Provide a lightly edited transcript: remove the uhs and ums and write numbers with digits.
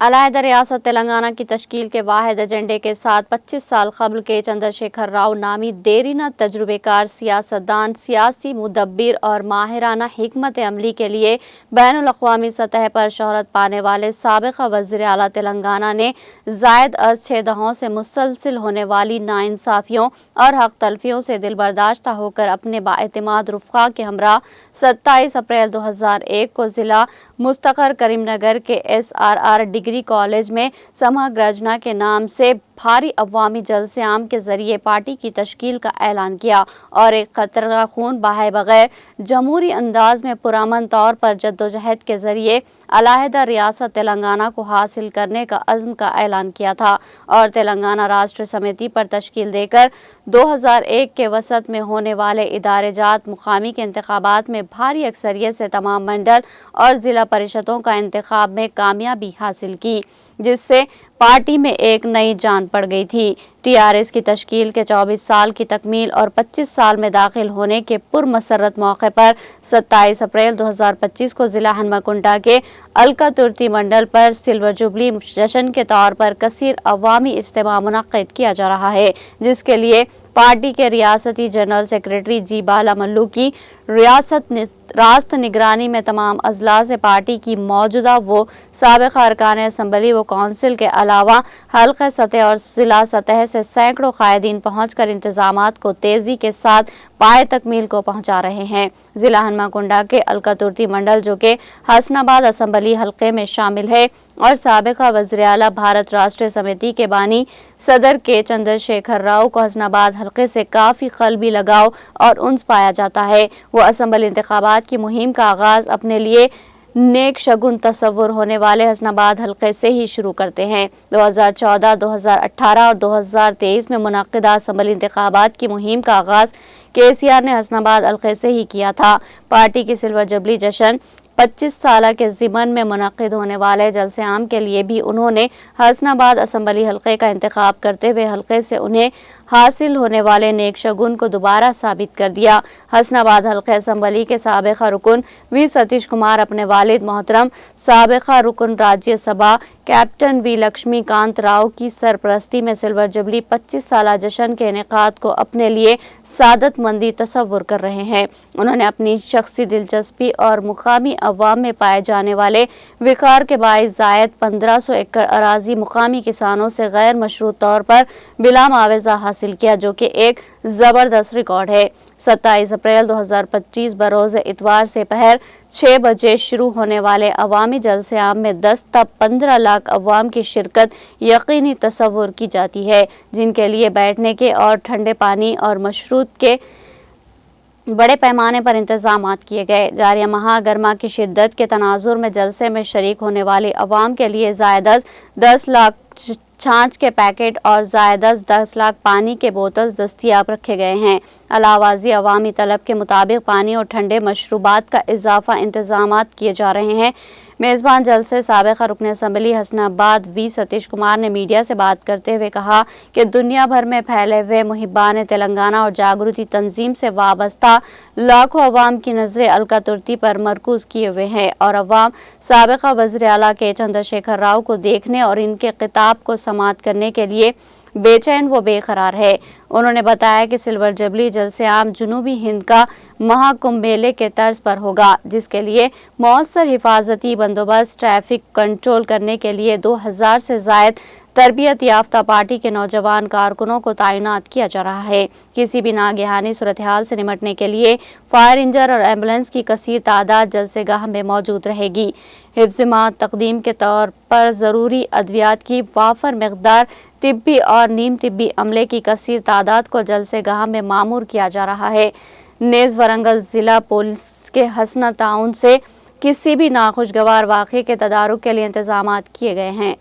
علیحدہ ریاست تلنگانہ کی تشکیل کے واحد ایجنڈے کے ساتھ 25 سال قبل کے چندرشیکھر راؤ نامی دیرینہ تجربہ کار سیاستدان، سیاسی مدبر اور ماہرانہ حکمت عملی کے لیے بین الاقوامی سطح پر شہرت پانے والے سابق وزیر اعلیٰ تلنگانہ نے زائد از 6 دہائیوں سے مسلسل ہونے والی ناانصافیوں اور حق تلفیوں سے دل برداشتہ ہو کر اپنے بااعتماد رفقا کے ہمراہ 27 اپریل 2001 کو ضلع مستقر کریم نگر کے SRR ڈگری کالج میں سماگرجنا کے نام سے بھاری عوامی جلسے عام کے ذریعے پارٹی کی تشکیل کا اعلان کیا اور ایک قطرہ خون بہائے بغیر جمہوری انداز میں پرامن طور پر جدوجہد کے ذریعے علیحدہ ریاست تلنگانہ کو حاصل کرنے کا عزم کا اعلان کیا تھا اور تلنگانہ راشٹر سمیتی پر تشکیل دے کر 2001 کے وسط میں ہونے والے ادارے جات مقامی کے انتخابات میں بھاری اکثریت سے تمام منڈل اور ضلع پریشدوں کا انتخاب میں کامیابی حاصل کی، جس سے پارٹی میں ایک نئی جان پڑ گئی تھی۔ TRS کی تشکیل کے 24 سال کی تکمیل اور 25 سال میں داخل ہونے کے پرمسرت موقع پر 27 اپریل 2025 کو ضلع ہنمکنڈا کے الکا ترتی منڈل پر سلور جوبلی جشن کے طور پر کثیر عوامی اجتماع منعقد کیا جا رہا ہے، جس کے لیے پارٹی کے ریاستی جنرل سیکریٹری جی بالا ملو کی راست نگرانی میں تمام اضلاع سے پارٹی کی موجودہ و سابق ارکان اسمبلی و کونسل کے علاوہ حلقہ سطح اور ضلع سطح سے سینکڑوں قائدین پہنچ کر انتظامات کو تیزی کے ساتھ پائے تکمیل کو پہنچا رہے ہیں۔ ضلع ہنمکنڈا کے الکا ترتی منڈل جو کہ حسن آباد اسمبلی حلقے میں شامل ہے اور سابقہ وزیر اعلیٰ بھارت راشٹر سمیتی کے بانی صدر کے چندرشیکھر راؤ کو حسن آباد حلقے سے کافی قلبی لگاؤ اور انس پایا جاتا ہے، وہ اسمبلی انتخابات کی مہم کا آغاز اپنے لیے نیک شگن تصور ہونے والے حسن آباد حلقے سے ہی شروع کرتے ہیں۔ 2014، 2018 اور 2023 میں منعقدہ اسمبلی انتخابات کی مہم کا آغاز KCR نے حسن آباد حلقے سے ہی کیا تھا۔ پارٹی کی سلور جوبلی جشن 25 سالہ کے ضمن میں منعقد ہونے والے جلسے عام کے لیے بھی انہوں نے حسن آباد اسمبلی حلقے کا انتخاب کرتے ہوئے حلقے سے انہیں حاصل ہونے والے نیک شگن کو دوبارہ ثابت کر دیا۔ حسن آباد حلقہ اسمبلی کے سابقہ رکن وی ستیش کمار اپنے والد محترم سابقہ رکن راجیہ سبھا کیپٹن وی لکشمی کانت راؤ کی سرپرستی میں سلور جوبلی 25 سالہ جشن کے انعقاد کو اپنے لیے سعادت مندی تصور کر رہے ہیں۔ انہوں نے اپنی شخصی دلچسپی اور مقامی عوام میں پائے جانے والے وقار کے باعث زائد 1500 ایکڑ اراضی مقامی کسانوں سے غیر مشروط طور پر بلا معاوضہ حاصل کیا، جو کہ ایک زبردست ریکارڈ ہے۔ 27 اپریل 2025 بروز اتوار سے پہر 6 بجے شروع ہونے والے عوامی جلسے عام میں 10 تا 15 لاکھ عوام کی شرکت یقینی تصور کی جاتی ہے، جن کے لیے بیٹھنے کے اور ٹھنڈے پانی اور مشروب کے بڑے پیمانے پر انتظامات کیے گئے۔ جاریہ ماہ گرما کی شدت کے تناظر میں جلسے میں شریک ہونے والی عوام کے لیے زائد از 10 لاکھ چھاچھ کے پیکٹ اور زائد از 10 لاکھ پانی کے بوتل دستیاب رکھے گئے ہیں۔ علاوہ ازیں عوامی طلب کے مطابق پانی اور ٹھنڈے مشروبات کا اضافہ انتظامات کیے جا رہے ہیں۔ میزبان جلسے سابقہ رکن اسمبلی حسن آباد وی ستیش کمار نے میڈیا سے بات کرتے ہوئے کہا کہ دنیا بھر میں پھیلے ہوئے محبان تلنگانہ اور جاگرتی تنظیم سے وابستہ لاکھوں عوام کی نظریں الکا ترتی پر مرکوز کیے ہوئے ہیں اور عوام سابقہ وزیر اعلیٰ کے چندرشیکھر راؤ کو دیکھنے اور ان کے خطاب کو سماعت کرنے کے لیے بے چین و بے قرار ہے۔ انہوں نے بتایا کہ سلور جوبلی جلسے عام جنوبی ہند کا مہا کمبھ میلے کے طرز پر ہوگا، جس کے لیے مؤثر حفاظتی بندوبست، ٹریفک کنٹرول کرنے کے لیے 2000 سے زائد تربیت یافتہ پارٹی کے نوجوان کارکنوں کو تعینات کیا جا رہا ہے۔ کسی بھی ناگہانی صورتحال سے نمٹنے کے لیے فائر انجن اور ایمبولینس کی کثیر تعداد جلسے گاہ میں موجود رہے گی۔ حفظ مات تقدیم کے طور پر ضروری ادویات کی وافر مقدار، طبی اور نیم طبی عملے کی کثیر تعداد کو جلسے گاہ میں معمور کیا جا رہا ہے۔ نیز ورنگل ضلع پولیس کے حسنہ تعاون سے کسی بھی ناخوشگوار واقعے کے تدارک کے لیے انتظامات کیے گئے ہیں۔